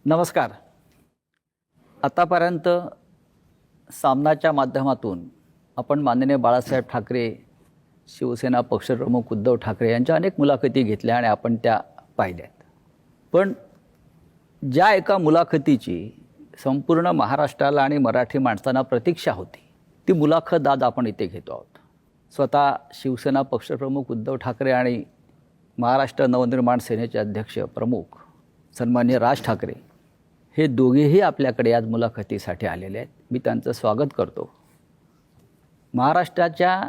नमस्कार. आतापर्यंत सामनाच्या माध्यमातून आपण माननीय बाळासाहेब ठाकरे, शिवसेना पक्षप्रमुख उद्धव ठाकरे यांच्या अनेक मुलाखती घेतल्या आणि आपण त्या पाहिल्यात. पण ज्या एका मुलाखतीची संपूर्ण महाराष्ट्राला आणि मराठी माणसांना प्रतीक्षा होती, ती मुलाखत आज आपण इथे घेतो आहोत. स्वतः शिवसेना पक्षप्रमुख उद्धव ठाकरे आणि महाराष्ट्र नवनिर्माण सेनेचे अध्यक्ष प्रमुख सन्माननीय राज ठाकरे हे दोघेही आपल्याकडे आज मुलाखतीसाठी आलेले आहेत. मी त्यांचं स्वागत करतो. महाराष्ट्राच्या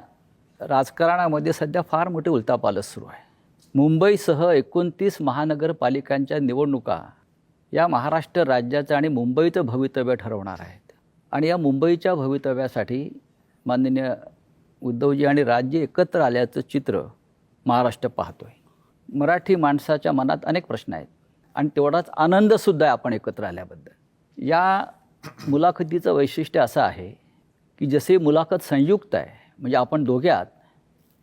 राजकारणामध्ये सध्या फार मोठी उलथापालथ सुरू आहे. मुंबईसह 29 महानगरपालिकांच्या निवडणुका या महाराष्ट्र राज्याचं आणि मुंबईचं भवितव्य ठरवणार आहेत. आणि या मुंबईच्या भवितव्यासाठी माननीय उद्धवजी आणि राजजी एकत्र आल्याचं चित्र महाराष्ट्र पाहतोय. मराठी माणसाच्या मनात अनेक प्रश्न आहेत आणि तेवढाच आनंदसुद्धा आहे आपण एकत्र आल्याबद्दल. या मुलाखतीचं वैशिष्ट्य असं आहे की जशी मुलाखत संयुक्त आहे, म्हणजे आपण दोघे आहात,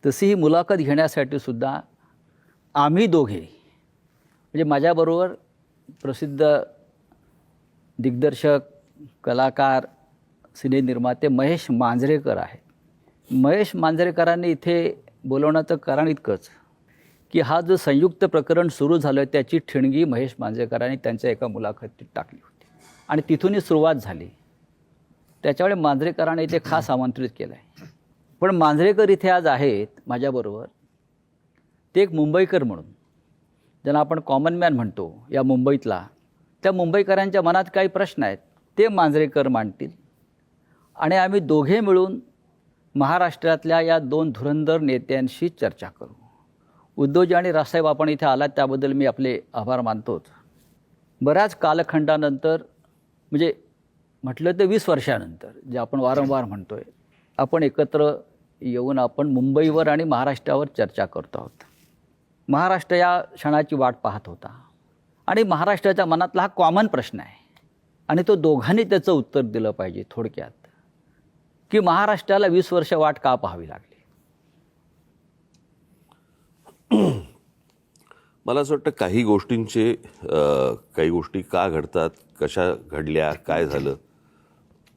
तशी ही मुलाखत घेण्यासाठी सुद्धा आम्ही दोघे, म्हणजे माझ्याबरोबर प्रसिद्ध दिग्दर्शक, कलाकार, सिनेनिर्माते महेश मांजरेकर आहेत. महेश मांजरेकरांनी इथे बोलवण्याचं कारण इतकंच की हा जो संयुक्त प्रकरण सुरू झालं त्याची ठिणगी महेश मांजरेकरांनी त्यांच्या एका मुलाखतीत टाकली होती आणि तिथूनही सुरुवात झाली. त्याच्यामुळे मांजरेकरांनी इथे खास आमंत्रित केलं आहे. पण मांजरेकर इथे आज आहेत माझ्याबरोबर. ते एक मुंबईकर म्हणून, ज्यांना आपण कॉमन मॅन म्हणतो या मुंबईतला, त्या मुंबईकरांच्या मनात काही प्रश्न आहेत ते मांजरेकर मांडतील आणि आम्ही दोघे मिळून महाराष्ट्रातल्या या दोन धुरंधर नेत्यांशी चर्चा करू. उद्धवजी आणि राजसाहेब, आपण इथे आलात त्याबद्दल मी आपले आभार मानतोच. बऱ्याच कालखंडानंतर, म्हणजे म्हटलं तर 20 वर्षानंतर, जे आपण वारंवार म्हणतो आहे, आपण एकत्र येऊन आपण मुंबईवर आणि महाराष्ट्रावर चर्चा करतो आहोत. महाराष्ट्र या क्षणाची वाट पाहत होता आणि महाराष्ट्राच्या मनातला हा कॉमन प्रश्न आहे आणि तो दोघांनी त्याचं उत्तर दिलं पाहिजे. थोडक्यात की महाराष्ट्राला 20 वर्ष वाट का पाहावी लागली? मला असं वाटतं काही गोष्टी का घडतात, कशा घडल्या, काय झालं,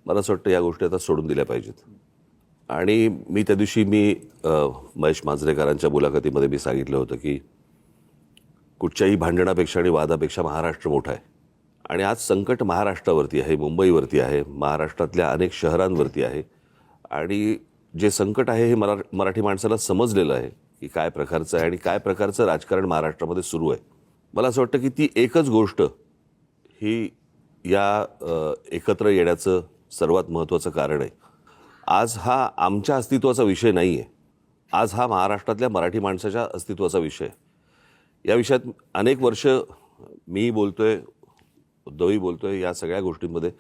मला असं वाटतं या गोष्टी आता सोडून दिल्या पाहिजेत. आणि मी त्या दिवशी महेश मांजरेकरांच्या मुलाखतीमध्ये मी सांगितलं होतं की कुठच्याही भांडणापेक्षा आणि वादापेक्षा महाराष्ट्र मोठा आहे. आणि आज संकट महाराष्ट्रावरती आहे, मुंबईवरती आहे, महाराष्ट्रातल्या अनेक शहरांवरती आहे. आणि जे संकट आहे हे मराठी माणसाला समजलेलं आहे की काय प्रकारचं आहे आणि काय प्रकारचं राजकारण महाराष्ट्रामध्ये सुरू आहे. मला असं वाटतं की ती एकच गोष्ट ही या एकत्र येण्याचं सर्वात महत्त्वाचं कारण आहे. आज हा आमच्या अस्तित्वाचा विषय नाही आहे, आज हा महाराष्ट्रातल्या मराठी माणसाच्या अस्तित्वाचा विषय आहे. या विषयात अनेक वर्ष मी बोलतोय, उद्धवही बोलतोय या सगळ्या गोष्टींमध्ये.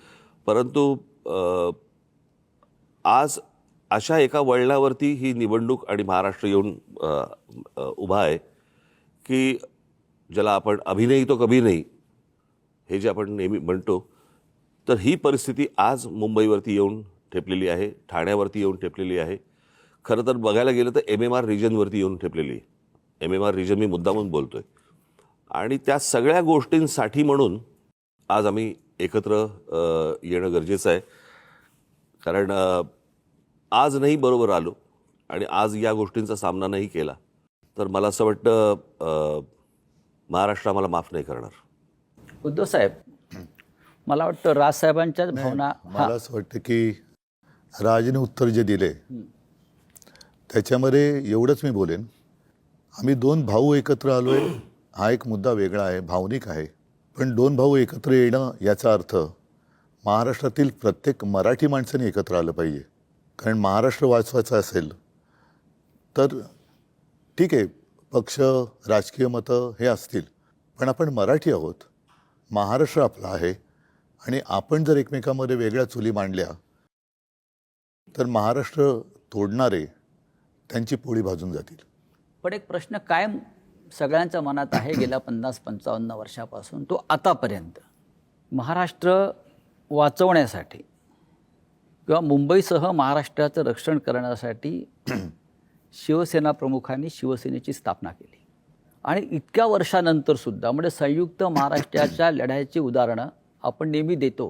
परंतु आज अशा एका वळणावरती ही निवडणूक आणि महाराष्ट्र येऊन उभा आहे की ज्याला आपण अभी नहीं तो कभी नहीं हे जे आपण नेहमी म्हणतो, तर ही परिस्थिती आज मुंबईवरती येऊन ठेपलेली आहे, ठाण्यावरती येऊन ठेपलेली आहे. खरं तर बघायला गेलं तर MMR रिजनवरती येऊन ठेपलेली आहे. MMR रिजन मी मुद्दामून बोलतोय. आणि त्या सगळ्या गोष्टींसाठी म्हणून आज आम्ही एकत्र येणं गरजेचं आहे. कारण आज नाही बरोबर आलो आणि आज या गोष्टींचा सामना नाही केला तर मला असं वाटतं महाराष्ट्र आम्हाला माफ नाही करणार. उद्धव साहेब, मला वाटतं राजसाहेबांच्याच भावना. मला असं वाटतं की राजने उत्तर जे दिले त्याच्यामध्ये एवढंच मी बोलेन, आम्ही दोन भाऊ एकत्र आलो आहे हा एक मुद्दा वेगळा आहे, भावनिक आहे. पण दोन भाऊ एकत्र येणं याचा अर्थ महाराष्ट्रातील प्रत्येक मराठी माणसाने एकत्र आलं पाहिजे. कारण महाराष्ट्र वाचवायचा असेल तर ठीक आहे, पक्ष, राजकीय मतं हे असतील, पण आपण मराठी आहोत, महाराष्ट्र आपला आहे. आणि आपण जर एकमेकांमध्ये वेगळ्या चुली मांडल्या तर महाराष्ट्र तोडणारे त्यांची पोळी भाजून जातील. पण एक प्रश्न कायम सगळ्यांच्या मनात आहे गेल्या 50-55 वर्षापासून, तो आतापर्यंत. महाराष्ट्र वाचवण्यासाठी किंवा मुंबईसह महाराष्ट्राचं रक्षण करण्यासाठी शिवसेना प्रमुखांनी शिवसेनेची स्थापना केली. आणि इतक्या वर्षानंतर सुद्धा म्हणजे संयुक्त महाराष्ट्राच्या लढ्याची उदाहरणं आपण नेहमी देतो.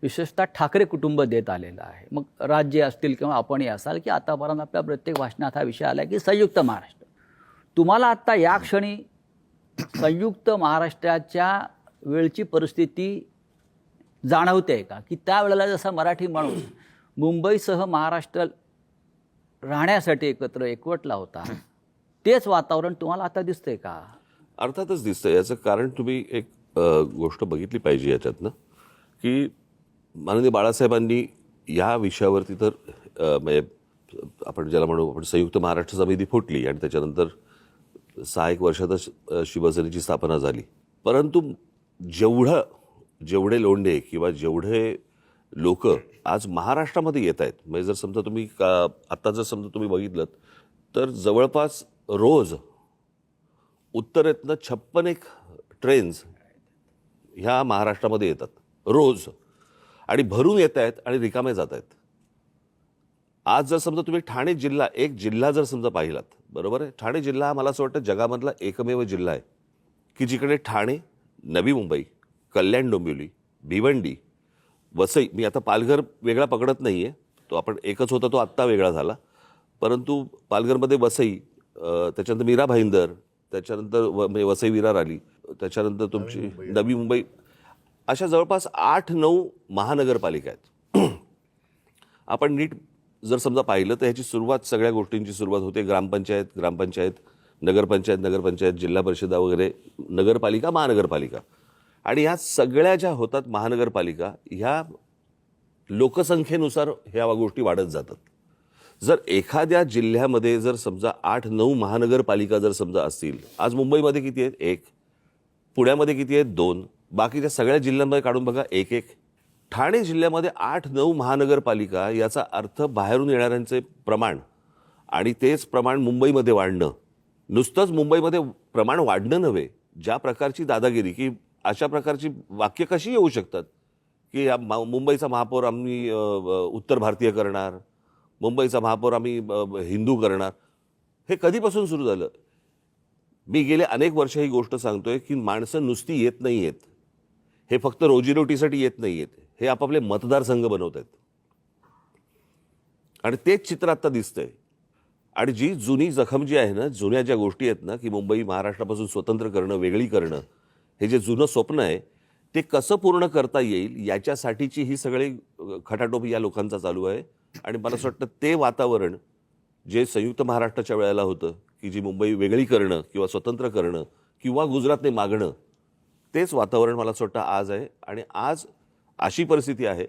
विशेषतः ठाकरे कुटुंब देत आलेलं आहे. मग राज्य असतील किंवा आपणही असाल की आतापर्यंत आपल्या प्रत्येक भाषणात हा विषय आला की संयुक्त महाराष्ट्र. तुम्हाला आत्ता या क्षणी संयुक्त महाराष्ट्राच्या वेळची परिस्थिती जाणवते का, की त्यावेळेला जसा मराठी माणूस मुंबईसह महाराष्ट्र राहण्यासाठी एकवटला होता, तेच वातावरण तुम्हाला आता दिसतंय का? अर्थातच दिसतं. याचं कारण तुम्ही एक गोष्ट बघितली पाहिजे याच्यातनं, की माननीय बाळासाहेबांनी या विषयावरती तर म्हणजे आपण ज्याला म्हणू आपण संयुक्त महाराष्ट्र समिती फुटली आणि त्याच्यानंतर 6-1 वर्षातच शिवसेनेची स्थापना झाली. परंतु जेवढे लोंढे किंवा जेवढे लोक आज महाराष्ट्रामध्ये येत आहेत, म्हणजे जर समजा तुम्ही आत्ता जर समजा तुम्ही बघितलं तर जवळपास रोज उत्तरेतनं 56 ट्रेन्स ह्या महाराष्ट्रामध्ये येतात रोज, आणि भरून येत आहेत आणि रिकामे जात आहेत. आज जर समजा तुम्ही ठाणे जिल्हा, एक जिल्हा जर समजा पाहिलात, बरोबर आहे, ठाणे जिल्हा हा मला असं वाटतं जगामधला एकमेव जिल्हा आहे की जिकडे ठाणे, नवी मुंबई, कल्याण डोंबिवली, भिवंडी, वसई, मी आता पालघर वेगळा पकडत नाही आहे, तो आपण एकच होता, तो आत्ता वेगळा झाला, परंतु पालघरमध्ये वसई, त्याच्यानंतर मीरा भाईंदर, त्याच्यानंतर म्हणजे वसई विरार आली, त्याच्यानंतर तुमची नवी मुंबई, अशा जवळपास 8-9 महानगरपालिका आहेत. आपण नीट जर समजा पाहिलं तर ह्याची सुरुवात, सगळ्या गोष्टींची सुरुवात होते ग्रामपंचायत, नगरपंचायत, जिल्हा परिषदा वगैरे, नगरपालिका, महानगरपालिका, आणि ह्या सगळ्या ज्या होतात महानगरपालिका, ह्या लोकसंख्येनुसार ह्या गोष्टी वाढत जातात. जर एखाद्या जिल्ह्यामध्ये जर समजा 8-9 महानगरपालिका जर समजा असतील, आज मुंबईमध्ये किती आहेत? 1. पुण्यामध्ये किती आहेत? 2. बाकीच्या सगळ्या जिल्ह्यांमध्ये काढून बघा 1-1. ठाणे जिल्ह्यामध्ये 8-9 महानगरपालिका, याचा अर्थ बाहेरून येणाऱ्यांचे प्रमाण आणि तेच प्रमाण मुंबईमध्ये वाढणं, नुसतंच मुंबईमध्ये प्रमाण वाढणं नव्हे, ज्या प्रकारची दादागिरी, की अशा प्रकारची वाक्य कशी येऊ शकतात की मुंबईचा महापौर आम्ही उत्तर भारतीय करणार, मुंबईचा महापौर आम्ही हिंदू करणार. हे कधीपासून सुरू झालं? मी गेले अनेक वर्ष ही गोष्ट सांगतोय की माणसं नुसती येत नाही आहेत, हे फक्त रोजीरोटीसाठी येत नाही आहेत, हे आपापले मतदारसंघ बनवत आहेत, आणि तेच चित्र आता दिसतंय. आणि जी जुनी जखम जी आहे ना, जुन्या ज्या गोष्टी आहेत ना, की मुंबई महाराष्ट्रापासून स्वतंत्र करणं, वेगळी करणं, हे जे जुनं स्वप्न आहे ते कसं पूर्ण करता येईल याच्यासाठीची ही सगळी खटाटोप या लोकांचा चालू आहे. आणि मला असं वाटतं ते वातावरण जे संयुक्त महाराष्ट्राच्या वेळेला होतं, की जी मुंबई वेगळी करणं किंवा स्वतंत्र करणं किंवा गुजरातने मागणं, तेच वातावरण मला असं वाटतं आज आहे. आणि आज अशी परिस्थिती आहे,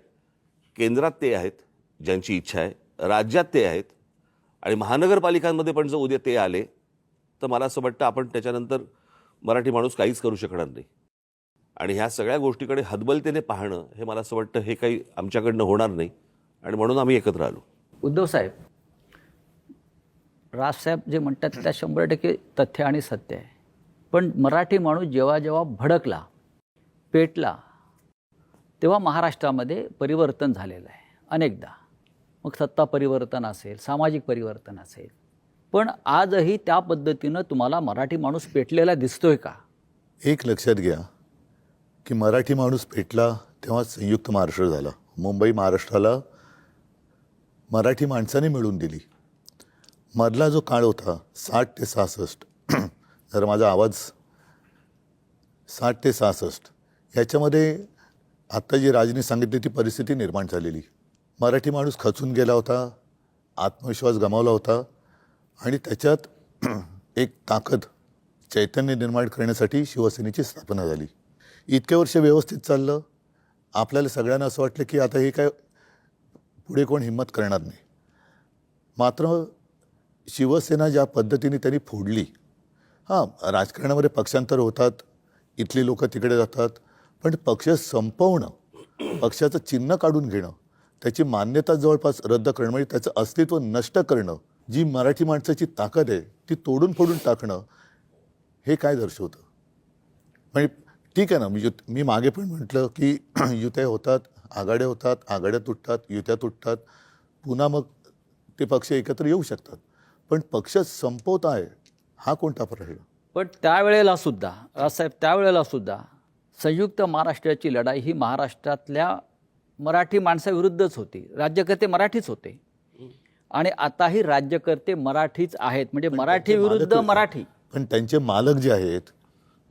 केंद्रात ते आहेत ज्यांची इच्छा आहे, राज्यात ते आहेत, आणि महानगरपालिकांमध्ये पण जर उद्या ते आले तर मला असं वाटतं आपण त्याच्यानंतर मराठी माणूस काहीच करू शकणार नाही. आणि ह्या सगळ्या गोष्टीकडे हतबलतेने पाहणं, हे मला असं वाटतं हे काही आमच्याकडनं होणार नाही, आणि म्हणून आम्ही एकत्र आलो. उद्धव साहेब, राजसाहेब जे म्हणतात त्या 100% तथ्य आणि सत्य आहे. पण मराठी माणूस जेव्हा जेव्हा भडकला, पेटला, तेव्हा महाराष्ट्रामध्ये परिवर्तन झालेलं आहे अनेकदा. मग सत्ता परिवर्तन असेल, सामाजिक परिवर्तन असेल, पण आजही त्या पद्धतीनं तुम्हाला मराठी माणूस पेटलेला दिसतोय का? एक लक्षात घ्या की मराठी माणूस पेटला तेव्हा संयुक्त महाराष्ट्र झाला. मुंबई महाराष्ट्राला मराठी माणसाने मिळून दिली. मधला जो काळ होता 60 ते 66, जर माझा आवाज 60 ते 66, याच्यामध्ये आत्ता जी राजनी सांगितली ती परिस्थिती निर्माण झालेली. मराठी माणूस खचून गेला होता, आत्मविश्वास गमावला होता, आणि त्याच्यात एक ताकद, चैतन्य निर्माण करण्यासाठी शिवसेनेची स्थापना झाली. इतके वर्ष व्यवस्थित चाललं. आपल्याला सगळ्यांना असं वाटलं की आता हे काय पुढे कोण हिंमत करणार नाही. मात्र शिवसेना ज्या पद्धतीने त्यांनी फोडली, राजकारणामध्ये पक्षांतर होतात, इथली लोक तिकडे जातात, पण पक्ष संपवणं, पक्षाचं चिन्ह काढून घेणं, त्याची मान्यता जवळपास रद्द करणं, म्हणजे त्याचं अस्तित्व नष्ट करणं, जी मराठी माणसाची ताकद आहे ती तोडून फोडून टाकणं, हे काय दर्शवतं? म्हणजे ठीक आहे ना, मी मागे पण म्हटलं की युत्या होतात, आघाड्या होतात, आघाड्या तुटतात, युत्या तुटतात, पुन्हा मग ते पक्ष एकत्र येऊ शकतात, पण पक्ष संपवत आहे हा कोणता प्रश्न? पण त्यावेळेला सुद्धा राजसाहेब त्यावेळेला सुद्धा संयुक्त महाराष्ट्राची लढाई ही महाराष्ट्रातल्या मराठी माणसाविरुद्धच होती. राज्यकर्ते मराठीच होते आणि आताही राज्यकर्ते मराठीच आहेत. म्हणजे मराठी विरुद्ध मराठी. पण त्यांचे मालक जे आहेत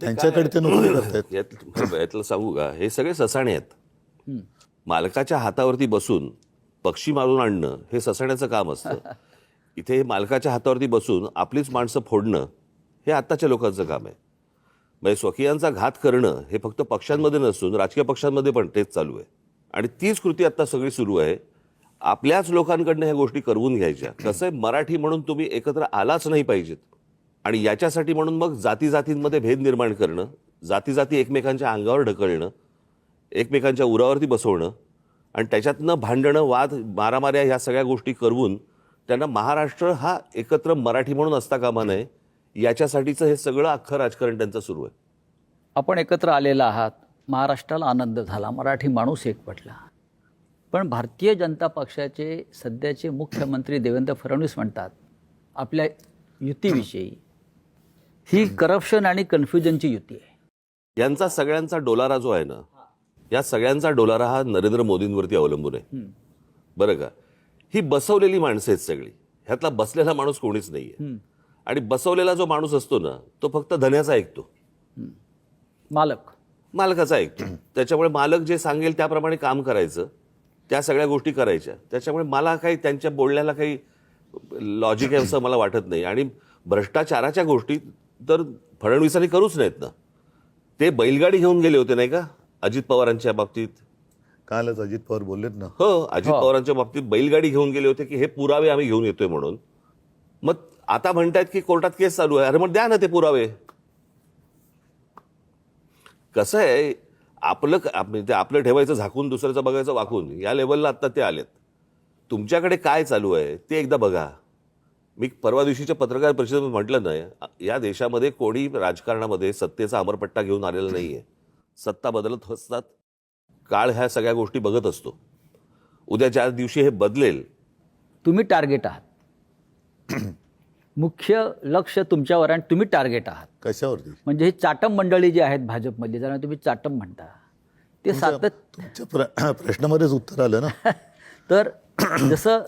त्यांच्याकडे ते नोकरी करतात. यातलं सांगू का, हे सगळे ससाणे आहेत. मालकाच्या हातावरती बसून पक्षी मारून आणणं हे ससाण्याचं काम असतं. इथे मालकाच्या हातावरती बसून आपलीच माणसं फोडणं हे आत्ताच्या लोकांचं काम आहे. म्हणजे स्वकीयांचा घात करणं हे फक्त पक्षांमध्ये नसून राजकीय पक्षांमध्ये पण तेच चालू आहे. आणि तीच कृती आता सगळी सुरू आहे. आपल्याच लोकांकडनं ह्या गोष्टी करवून घ्यायच्या. कसं आहे, मराठी म्हणून तुम्ही एकत्र आलाच नाही पाहिजेत. आणि याच्यासाठी म्हणून मग जाती जातींमध्ये भेद निर्माण करणं, जाती जाती एकमेकांच्या अंगावर ढकलणं, एकमेकांच्या उरावरती बसवणं आणि त्याच्यातनं भांडणं, वाद, मारामाऱ्या ह्या सगळ्या गोष्टी करवून त्यांना महाराष्ट्र हा एकत्र मराठी म्हणून असता कामा नये, याच्यासाठीचं हे सगळं अख्खं राजकारण त्यांचं सुरू आहे. आपण एकत्र आलेला आहात, महाराष्ट्राला आनंद झाला, मराठी माणूस एकवटला. पण भारतीय जनता पक्षाचे सध्याचे मुख्यमंत्री देवेंद्र फडणवीस म्हणतात आपल्या युतीविषयी, ही करप्शन आणि कन्फ्युजनची युती आहे. यांचा सगळ्यांचा डोलारा जो आहे ना, या सगळ्यांचा डोलारा हा नरेंद्र मोदींवरती अवलंबून आहे. बरं का, ही बसवलेली माणसं आहेत सगळी. ह्यातला बसलेला माणूस कोणीच नाहीये. आणि बसवलेला जो माणूस असतो ना, तो फक्त धन्याचा ऐकतो, मालकाचा ऐकतो. त्याच्यामुळे मालक जे सांगेल त्याप्रमाणे काम करायचं, त्या सगळ्या गोष्टी करायच्या. त्याच्यामुळे मला काही त्यांच्या बोलण्याला काही लॉजिक आहे असं मला वाटत नाही. आणि भ्रष्टाचाराच्या गोष्टी तर फडणवीसांनी करूच नाहीत ना. ते बैलगाडी घेऊन गेले होते नाही का अजित पवारांच्या बाबतीत. कालच अजित पवार बोललेत ना. हो, अजित पवारांच्या बाबतीत बैलगाडी घेऊन गेले होते की हे पुरावे आम्ही घेऊन येतोय म्हणून. मग आता म्हणतायत की कोर्टात केस चालू आहे. अरे मग द्या ना ते पुरावे. कसं आहे, आपलं ठेवायचं झाकून, दुसऱ्याचं बघायचं वाकून, या लेवलला आता ते आलेत. तुमच्याकडे काय चालू आहे ते एकदा बघा. मी परवा दिवशीच्या पत्रकार परिषदेत म्हटलं नाही, या देशामध्ये कोणी राजकारणामध्ये सत्तेचा अमरपट्टा घेऊन आलेला नाहीये. सत्ता बदलत असतात, काळ ह्या सगळ्या गोष्टी बघत असतो. उद्या ज्या दिवशी हे बदलेल, तुम्ही टार्गेट आहात. मुख्य लक्ष तुमच्यावर आणि तुम्ही टार्गेट आहात. कशावरती? म्हणजे ही चाटम मंडळी जी आहेत भाजपमधली, ज्यांना तुम्ही चाटम म्हणता, ते तुमच्या प्रश्नामध्येच उत्तर आलं ना. तर जसं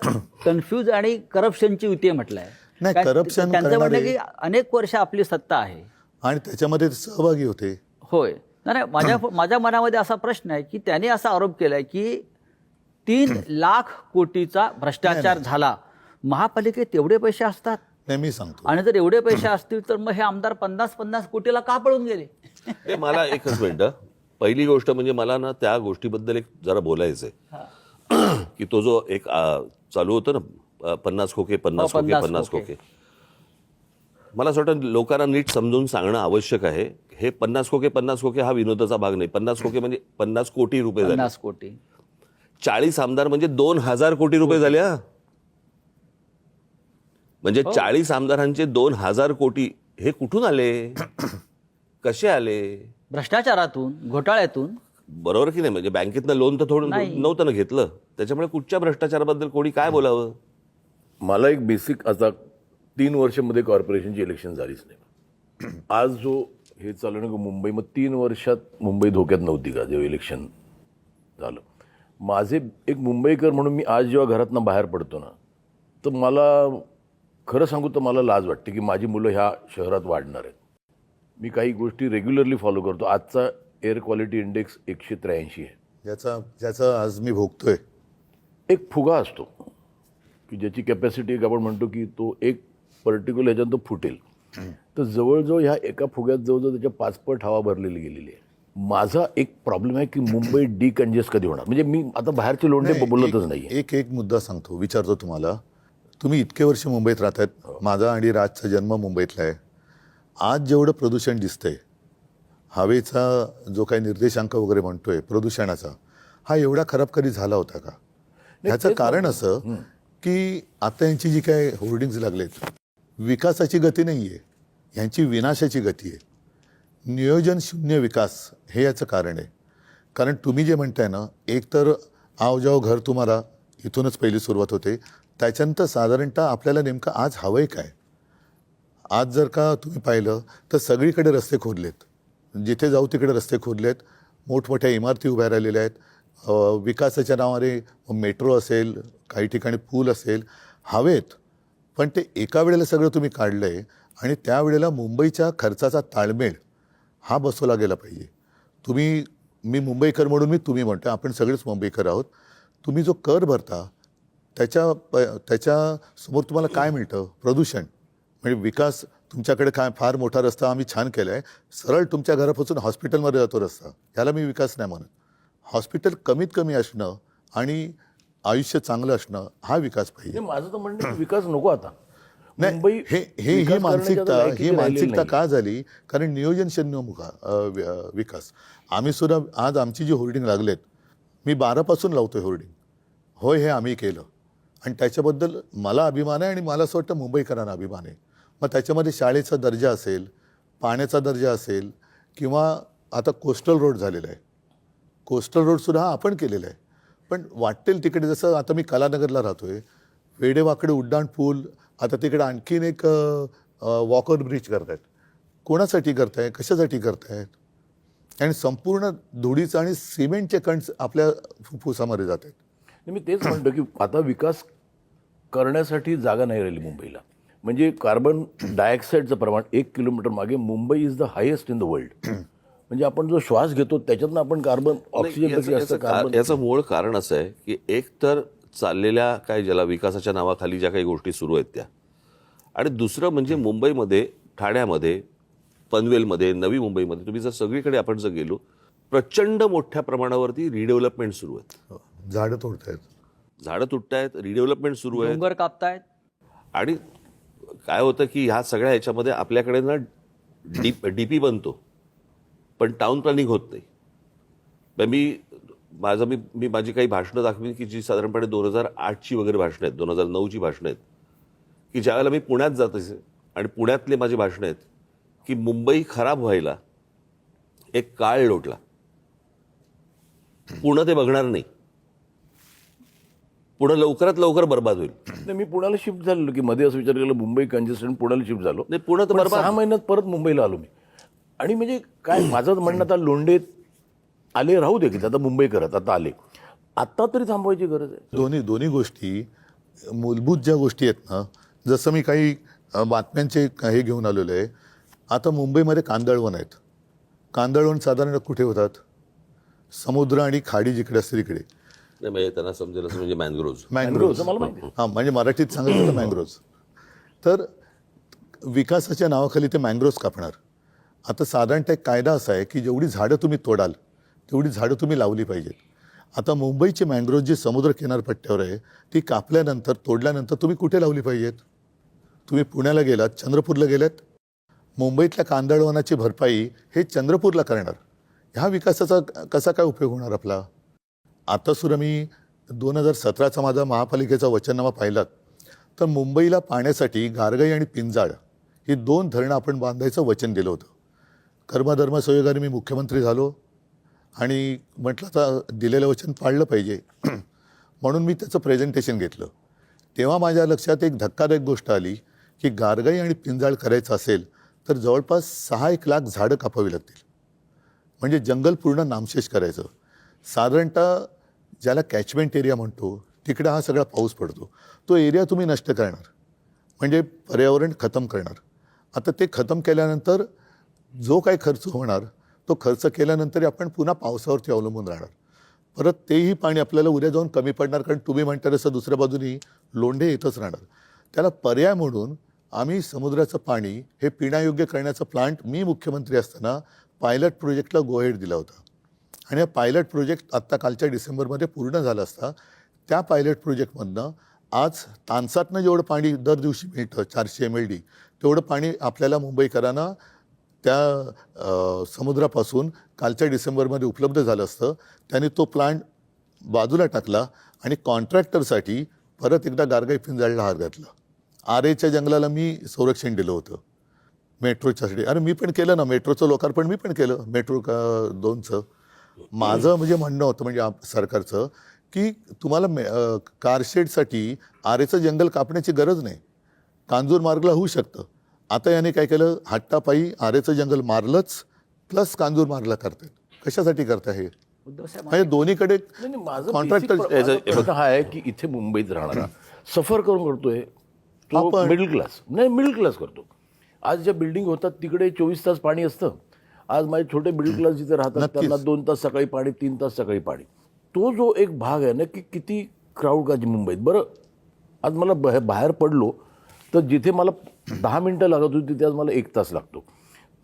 कन्फ्यूज आणि करप्शनची युती म्हटलंय. नाही, करप्शन त्यांचं म्हणणं की अनेक वर्ष आपली सत्ता आहे आणि त्याच्यामध्ये सहभागी होते. होय. नाही, माझ्या मनामध्ये असा प्रश्न आहे की त्याने असा आरोप केलाय की 3 लाख कोटीचा भ्रष्टाचार झाला. महापालिकेत एवढे पैसे असतात? नाही, मी सांगतो. आणि जर एवढे पैसे असतील तर मग हे आमदार 50-50 कोटीला का पळून गेले? हे मला एकच मिनिट. पहिली गोष्ट म्हणजे मला ना त्या गोष्टीबद्दल एक जरा बोलायचंय की तो जो एक चालू होतं ना, 50 खोके 50 खोके 50 खोके, मला असं वाटतं लोकांना नीट समजून सांगणं आवश्यक आहे. हे 50 खोके 50 खोके हा विनोदाचा भाग नाही. 50 खोके म्हणजे 50 कोटी रुपये झाले. 50 कोटी. 40 आमदार म्हणजे 2000 कोटी रुपये झाले. म्हणजे 40 आमदारांचे 2000 कोटी हे कुठून आले, कसे आले? भ्रष्टाचारातून, घोटाळ्यातून. बरोबर की नाही? म्हणजे बँकेतनं लोन तर थोडं नव्हतं ना घेतलं. त्याच्यामुळे कुठच्या भ्रष्टाचाराबद्दल कोणी काय बोलावं? मला एक बेसिक, आता 3 वर्षामध्ये कॉर्पोरेशनची इलेक्शन झालीच नाही. आज जो हे चालू ना मुंबई, मग 3 वर्षात मुंबई धोक्यात नव्हती का जेव्हा इलेक्शन झालं? माझे एक मुंबईकर म्हणून मी आज जेव्हा घरातनं बाहेर पडतो ना, तर मला खरं सांगू तर मला लाज वाटते की माझी मुलं ह्या शहरात वाढणार आहेत. मी काही गोष्टी रेग्युलरली फॉलो करतो. आजचा एअर क्वालिटी इंडेक्स 183 आहे, ज्याचा आज मी भोगतोय. एक फुगा असतो की ज्याची कॅपॅसिटी एक आपण म्हणतो की तो एक पर्टिक्युलर ह्याच्यात तो फुटेल. तर जवळजवळ ह्या एका फुग्यात जवळजवळ त्याच्या 5 पट हवा भरलेली गेलेली आहे. माझा एक प्रॉब्लेम आहे की मुंबई डिकंजेस्ट कधी होणार? म्हणजे मी आता बाहेरचे लोंढे बोलतच नाही. एक मुद्दा सांगतो, विचारतो तुम्हाला. तुम्ही इतके वर्ष मुंबईत राहतायत. माझा आणि राजचा जन्म मुंबईतला आहे. आज जेवढं प्रदूषण दिसतंय, हवेचा जो काही निर्देशांक वगैरे म्हणतोय प्रदूषणाचा, हा एवढा खराब कधी झाला होता का? ह्याचं कारण असं की आता यांची जी काय होर्डिंग्ज लागलेत, विकासाची गती नाही आहे, ह्यांची विनाशाची गती आहे. नियोजन शून्य विकास हे याचं कारण आहे. कारण तुम्ही जे म्हणताय ना, एक तर आओ जाओ घर तुम्हाला इथूनच पहिली सुरुवात होते. त्याच्यानंतर साधारणतः आपल्याला नेमकं आज हवंय काय? आज जर का तुम्ही पाहिलं तर सगळीकडे रस्ते खोदलेत, जिथे जाऊ तिकडे रस्ते खोदलेत, मोठमोठ्या इमारती उभ्या राहिलेल्या आहेत. विकासाच्या नावाने मेट्रो असेल, काही ठिकाणी पूल असेल, हवेत. पण ते एका वेळेला सगळं तुम्ही काढलं आहे आणि त्यावेळेला मुंबईच्या खर्चाचा ताळमेळ हा बसवला गेला पाहिजे. मी मुंबईकर म्हणून मी तुम्ही म्हणतो, आपण सगळेच मुंबईकर आहोत. तुम्ही जो कर भरता त्याच्यासमोर तुम्हाला काय मिळतं? प्रदूषण. म्हणजे विकास तुमच्याकडे काय फार मोठा रस्ता आम्ही छान केला आहे, सरळ तुमच्या घरापासून हॉस्पिटलमध्ये जातो रस्ता, ह्याला मी विकास नाही म्हणत. हॉस्पिटल कमीत कमी असणं आणि आयुष्य चांगलं असणं हा विकास पाहिजे. माझं तर म्हणणं आहे, विकास नको आता. नाही, मुंबई ही विकास मानसिकता करण्याच्या लायकीची ही राहिलेली मानसिकता नाही. का झाली? कारण नियोजन शून्य विकास. आम्ही सुद्धा आज आमची जी होर्डिंग लागलेत, मी 12पासून लावतोय होर्डिंग. होय, हे आम्ही केलं आणि त्याच्याबद्दल मला अभिमान आहे आणि मला असं वाटतं मुंबईकरांना अभिमान आहे. मग त्याच्यामध्ये शाळेचा दर्जा असेल, पाण्याचा दर्जा असेल, किंवा आता कोस्टल रोड झालेला आहे. कोस्टल रोडसुद्धा हा आपण केलेला आहे. पण वाटेल तिकडे, जसं आता मी कलानगरला राहतोय, वेडेवाकडे उड्डाण पूल, आता तिकडे आणखीन एक वॉकर ब्रिज करतायत. कोणासाठी करताय, कशासाठी करतायत? आणि संपूर्ण धुळीचं आणि सिमेंटचे कण आपल्या फुफ्फुसामध्ये जात आहेत. मी तेच म्हणतो की आता विकास करण्यासाठी जागा नाही राहिली मुंबईला. म्हणजे कार्बन डायऑक्साईडचं प्रमाण 1 किलोमीटर मागे Mumbai is the highest in the world. म्हणजे आपण जो श्वास घेतो त्याच्यातनं आपण कार्बन ऑक्सिजन याचं मूळ कारण असं आहे की एक तर चाललेल्या काय ज्याला विकासाच्या नावाखाली ज्या काही गोष्टी सुरू आहेत त्या, आणि दुसरं म्हणजे मुंबईमध्ये, ठाण्यामध्ये, पनवेलमध्ये, नवी मुंबईमध्ये तुम्ही जर सगळीकडे आपण जर गेलो, प्रचंड मोठ्या प्रमाणावरती रिडेव्हलपमेंट सुरू आहेत. झाडं तोडतायत, झाडं तुटतायत, रिडेव्हलपमेंट सुरू आहे, डोंगर कापतायत. आणि काय होतं की ह्या सगळ्या ह्याच्यामध्ये आपल्याकडे ना डीपी बनतो पण टाउन प्लॅनिंग होत नाही. मी माझी काही भाषणं दाखवीन की जी साधारणपणे 2008ची वगैरे भाषणं आहेत, 2009ची भाषणं आहेत, की ज्यावेळेला मी पुण्यात जात असे आणि पुण्यातले माझी भाषणं आहेत की मुंबई खराब व्हायला एक काळ लोटला, पुणे ते बघणार नाही, पुणे लवकरात लवकर बर्बाद होईल. नाही, मी पुण्याला शिफ्ट झालेलो की मध्ये असं विचार केला मुंबई कंजेस्टेड, पुण्याला शिफ्ट झालो. नाही, पुणे तर पण बर्बाद. 6 महिन्यात परत मुंबईला आलो मी. आणि म्हणजे काय माझं म्हणणं, आता लोंढे आले राहू दे की आता मुंबई करत आता आले, आता तरी थांबवायची गरज आहे. दोन्ही गोष्टी मूलभूत ज्या गोष्टी आहेत ना, जसं मी काही बातम्यांचे हे घेऊन आलेलो आहे. आता मुंबईमध्ये कांदळवन आहेत. कांदळवन साधारण कुठे होतात? समुद्र आणि खाडी जिकडे असते तिकडे. नाही, म्हणजे त्यांना समजेल असं म्हणजे मॅनग्रोव्ज. मॅनग्रोव्हचं मला माहिती आहे. हां, म्हणजे मराठीत सांगायचं तर मॅनग्रोव्ज. तर विकासाच्या नावाखाली ते मॅनग्रोव्ज कापणार. आता साधारणतः एक कायदा असा आहे की जेवढी झाडं तुम्ही तोडाल तेवढी झाडं तुम्ही लावली पाहिजेत. आता मुंबईची मॅनग्रोव्ह जी समुद्र किनारपट्ट्यावर आहे ती कापल्यानंतर, तोडल्यानंतर तुम्ही कुठे लावली पाहिजेत? तुम्ही पुण्याला गेलात, चंद्रपूरला गेलात, मुंबईतल्या कांदळवनाची भरपाई हे चंद्रपूरला करणार. ह्या विकासाचा कसा काय उपयोग होणार आपला? आता सुद्धा मी 2017चा माझा महापालिकेचा वचननामा पाहिलात तर मुंबईला पाण्यासाठी गारगाई आणि पिंजाळ ही 2 धरणं आपण बांधायचं वचन दिलं होतं. कर्मधर्म संयोगाने मी मुख्यमंत्री झालो आणि म्हटलं आता दिलेलं वचन पाळलं पाहिजे म्हणून मी त्याचं प्रेझेंटेशन घेतलं. तेव्हा माझ्या लक्षात एक धक्कादायक गोष्ट आली की गारगाई आणि पिंजाळ करायचं असेल तर जवळपास 6-1 लाख झाडं कापावी लागतील. म्हणजे जंगल पूर्ण नामशेष करायचं. साधारणतः ज्याला कॅचमेंट एरिया म्हणतो तिकडे हा सगळा पाऊस पडतो, तो एरिया तुम्ही नष्ट करणार म्हणजे पर्यावरण खतम करणार. आता ते खतम केल्यानंतर जो काही खर्च होणार तो खर्च केल्यानंतर आपण पुन्हा पावसावरती अवलंबून राहणार. परत तेही पाणी आपल्याला उद्या जाऊन कमी पडणार, कारण तुम्ही म्हणता तसं दुसऱ्या बाजूनी लोंढे येतच राहणार. त्याला पर्याय म्हणून आम्ही समुद्राचं पाणी हे पिण्यायोग्य करण्याचा प्लांट मी मुख्यमंत्री असताना पायलट प्रोजेक्टला गो हेड दिला होता. आणि हा पायलट प्रोजेक्ट आत्ता कालच्या डिसेंबरमध्ये पूर्ण झाला असता. त्या पायलट प्रोजेक्टमधनं आज तानसातनं जेवढं पाणी दर दिवशी मिळतं 400 MLD तेवढं पाणी आपल्याला मुंबईकरांना त्या समुद्रापासून कालच्या डिसेंबरमध्ये उपलब्ध झालं असतं. त्यांनी तो प्लांट बाजूला टाकला आणि कॉन्ट्रॅक्टरसाठी परत एकदा गारगाई पिंजाळला हात घातला. आरेच्या जंगलाला मी संरक्षण दिलं होतं मेट्रोच्यासाठी. अरे मी पण केलं ना, मेट्रोचं लोकार्पण मी पण केलं, मेट्रो 2चं. माझं म्हणजे म्हणणं होतं म्हणजे सरकारचं की तुम्हाला कारशेडसाठी आरेचं जंगल कापण्याची गरज नाही. कांजूर मार्गला होऊ शकतं. आता याने काय केलं, हट्टापायी आरेचं जंगल मारलंच प्लस कांजूर मारला करतात. कशासाठी करता हे? उद्धव साहेब म्हणजे दोन्हीकडे नाही, नाही, माझं कॉन्ट्रॅक्टर माझा प्रश्न हा आहे की इथे मुंबईत राहणारा सफर करून करतोय तो आपण- मिडल क्लास, नाही मिडल क्लास करतो. आज ज्या बिल्डिंग होतात तिकडे 24 तास पाणी असतं. आज माझे छोटे मिडल क्लास जिथे राहतात नक्कीच. त्यांना 2 तास सकाळी पाणी, 3 तास सकाळी पाणी. तो जो एक भाग आहे ना की किती क्राऊड का मुंबईत. बरं, आज मला बाहेर पडलो तर जिथे मला 10 मिनिटं लागत होती तिथे आज मला 1 तास लागतो.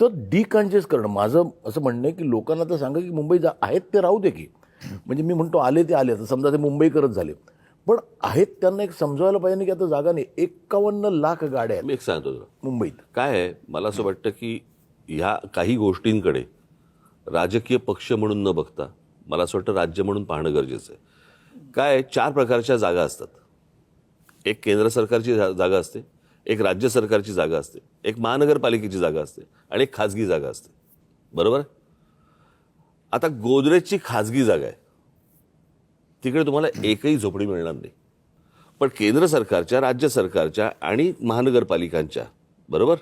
तर डिकन्जेस्ट करणं, माझं असं म्हणणं आहे की लोकांना तर सांगा की मुंबई आहेत ते राहू दे की. म्हणजे मी म्हणतो आले ते आले, आता समजा ते मुंबईकरच झाले, पण आहेत त्यांना एक समजायला पाहिजे की आता जागा नाही. 51 लाख गाड्या आहेत मी एक सांगतो तुला मुंबईत. काय आहे, मला असं वाटतं की ह्या काही गोष्टींकडे राजकीय पक्ष म्हणून न बघता मला असं वाटतं राज्य म्हणून पाहणं गरजेचं आहे. काय आहे, 4 प्रकारच्या जागा असतात. एक केंद्र सरकारची जागा असते, एक राज्य सरकारची जागा असते, एक महानगरपालिकेची जागा असते आणि एक खाजगी जागा असते. बरोबर? आता गोदरेजची खाजगी जागा आहे, तिकडे तुम्हाला एकही झोपडी मिळणार नाही. पण केंद्र सरकारच्या, राज्य सरकारच्या आणि महानगरपालिकांच्या, बरोबर,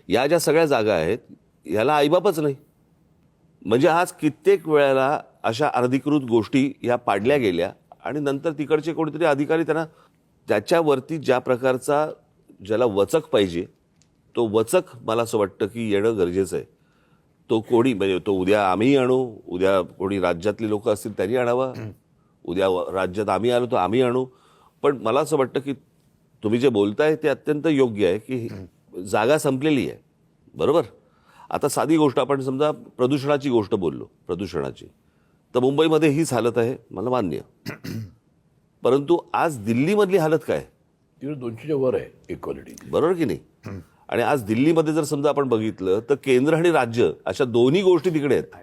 या ज्या सगळ्या जागा आहेत याला आईबापच नाही. म्हणजे आज कित्येक वेळेला अशा अनधिकृत गोष्टी ह्या पाडल्या गेल्या आणि नंतर तिकडचे कोणीतरी अधिकारी त्यांना त्याच्यावरती ज्या प्रकारचा ज्याला वचक पाहिजे तो वचक मला असं वाटतं की येणं गरजेचं आहे. तो कोणी म्हणजे तो उद्या आम्ही आणू, उद्या कोणी राज्यातली लोक असतील त्यांनी आणावा, उद्या राज्यात आम्ही आलो तर आम्ही आणू. पण मला असं वाटतं की तुम्ही जे बोलताय ते अत्यंत योग्य आहे की जागा संपलेली आहे. बरोबर? आता साधी गोष्ट, आपण समजा प्रदूषणाची गोष्ट बोललो, प्रदूषणाची, तर मुंबईमध्ये हीच हालत आहे, मला मान्य. परंतु आज दिल्लीमधली हालत काय? तिकडे 200च्या वर आहे इक्वालिटी. बरोबर की नाही? आणि आज दिल्लीमध्ये जर समजा आपण बघितलं तर केंद्र आणि राज्य अशा दोन्ही गोष्टी तिकडे आहेत.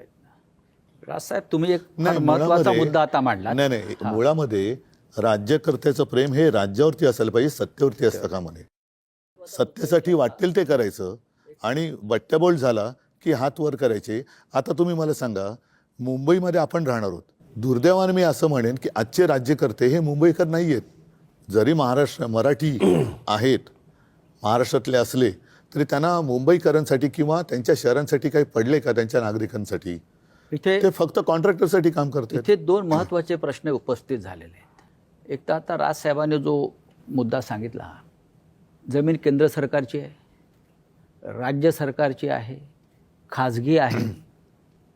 राजसाहेब, तुम्ही एक फार नाही, महत्वाचा मुळामध्ये- मुद्दा आता मांडला. नाही, मुळामध्ये राज्यकर्त्याचं प्रेम हे राज्यावरती असायला पाहिजे, सत्तेवरती असतं का म्हणे. सत्तेसाठी वाटेल ते करायचं आणि बट्ट्याबोळ झाला की हात वर करायचे. आता तुम्ही मला सांगा, मुंबईमध्ये आपण राहणार आहोत. दुर्दैवाने मी असं म्हणेन की आजचे राज्यकर्ते हे मुंबईकर नाही आहेत. जरी मराठी आहेत, महाराष्ट्रातले असले तरी त्यांना मुंबईकरांसाठी किंवा त्यांच्या शहरांसाठी काही पडले का, त्यांच्या नागरिकांसाठी? इथे ते फक्त कॉन्ट्रॅक्टरसाठी काम करतात. इथे 2 महत्त्वाचे प्रश्न उपस्थित झालेले आहेत. एक तर आता राजसाहेबांनी जो मुद्दा सांगितला, जमीन केंद्र सरकारची आहे, राज्य सरकारची आहे, खाजगी आहे.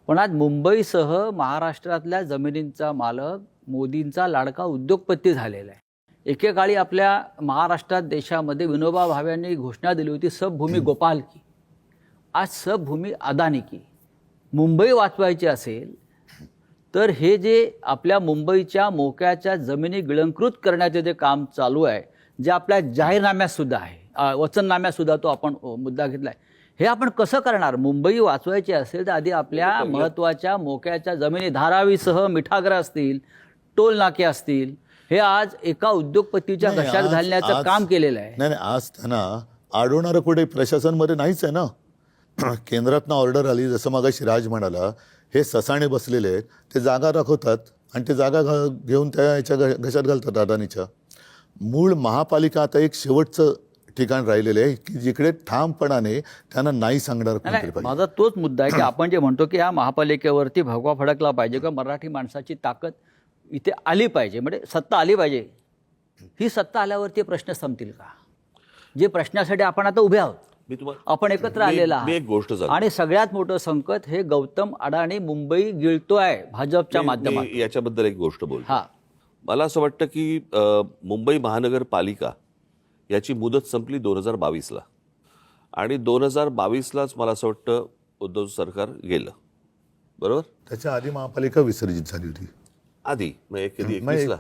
पण आज मुंबईसह महाराष्ट्रातल्या जमिनींचा मालक मोदींचा लाडका उद्योगपती झालेला आहे. एकेकाळी आपल्या महाराष्ट्रात, देशामध्ये विनोबा भावेंनी घोषणा दिली होती सब भूमी गोपाल की. आज सब भूमी अदानी की. मुंबई वाचवायची असेल तर हे जे आपल्या मुंबईच्या मोक्याच्या जमिनी गिळंकृत करण्याचे जे काम चालू आहे, जे आपल्या जाहीरनाम्यात सुद्धा आहे, वचननाम्यात सुद्धा तो आपण मुद्दा घेतला आहे, हे आपण कसं करणार? मुंबई वाचवायची असेल तर आधी आपल्या महत्त्वाच्या मोक्याच्या जमिनी, धारावीसह मिठागर असतील, टोल नाके असतील, हे आज एका उद्योगपतीच्या नाही, घशात आज- घालण्याचं आज- काम केलेलं आहे. नाही, आज त्यांना अडवणारं कुठे प्रशासनमध्ये नाहीच आहे ना. केंद्रातनं ऑर्डर आली, जसं मगाशी राज म्हणाला, हे ससाणे बसलेले आहेत, ते जागा दाखवतात आणि ते जागा घेऊन त्या याच्या घशात घालतात अदानीच्या. मूळ महापालिका आता एक शेवटचं ठिकाण राहिलेलं आहे की जिकडे ठामपणाने त्यांना नाही सांगणार कोणतरी नाही, पाहिजे. माझा तोच मुद्दा आहे की आपण जे म्हणतो की ह्या महापालिकेवरती भगवा फडकला पाहिजे किंवा मराठी माणसाची ताकद इथे आली पाहिजे, म्हणजे सत्ता आली पाहिजे. ही सत्ता आल्यावरती प्रश्न संपतील का? जे प्रश्नासाठी आपण आता उभे आहोत, मी तुम्हाला आपण एकत्र आलेला मी एक गोष्ट सांगतो. आणि सगळ्यात मोठं संकट हे गौतम अडाणी मुंबई गिळतोय भाजपच्या माध्यमातून. मी याच्याबद्दल एक गोष्ट बोलतो. हा, मला असं वाटतं की मुंबई महानगरपालिका याची मुदत संपली 2022ला आणि 2022लाच मला असं वाटतं उद्धव सरकार गेलं. बरोबर? त्याच्या आधी महापालिका विसर्जित झाली होती. आधी म्हणजे कधी मग 21ला,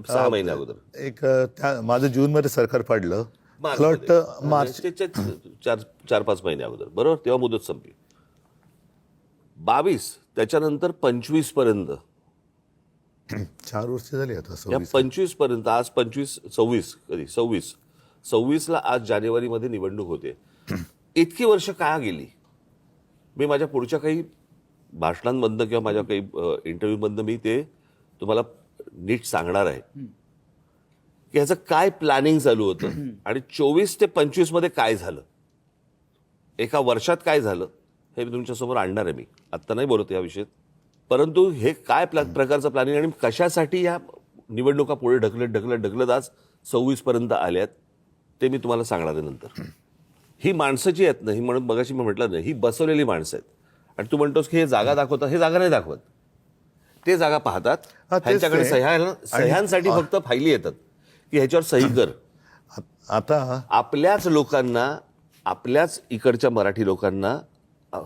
6 महिन्या अगोदर. माझं जूनमध्ये सरकार पाडलं, मला वाटतं मार्च. 4-5 महिने अगोदर, बरोबर, तेव्हा मुदत संपली. 22 त्याच्यानंतर 25 पर्यंत, 4 वर्ष झाली आता. या 26. 25 पर्यंत, आज 26 कधी 26ला आज जानेवारीमध्ये निवडणूक होते. इतकी वर्ष का गेली? मी माझ्या पुढच्या काही भाषणांमधनं किंवा माझ्या काही इंटरव्ह्यूमधनं मी ते तुम्हाला नीट सांगणार आहे की ह्याचं काय प्लॅनिंग चालू होतं आणि 24 ते 25 मध्ये काय झालं. एका वर्षात काय झालं हे मी तुमच्यासमोर आणणार आहे. मी आत्ता नाही बोलत या विषयात, परंतु हे काय प्रकारचं प्लॅनिंग आणि कशासाठी या निवडणुका पुढे ढकलत आज 26 पर्यंत आल्यात ते मी तुम्हाला सांगणार आहे नंतर. ही माणसं जी आहेत ना, ही म्हणून मगाशी मी म्हटलं नाही, ही बसवलेली माणसं आहेत. आणि तू म्हणतोस की हे जागा दाखवतात, हे जागा नाही दाखवत. ते जागा पाहतात, हा, तेच ह्यांच्याकडे ते. सह्यांसाठी फक्त फायली येतात की ह्याच्यावर सही कर. आता आपल्याच लोकांना, आपल्याच इकडच्या मराठी लोकांना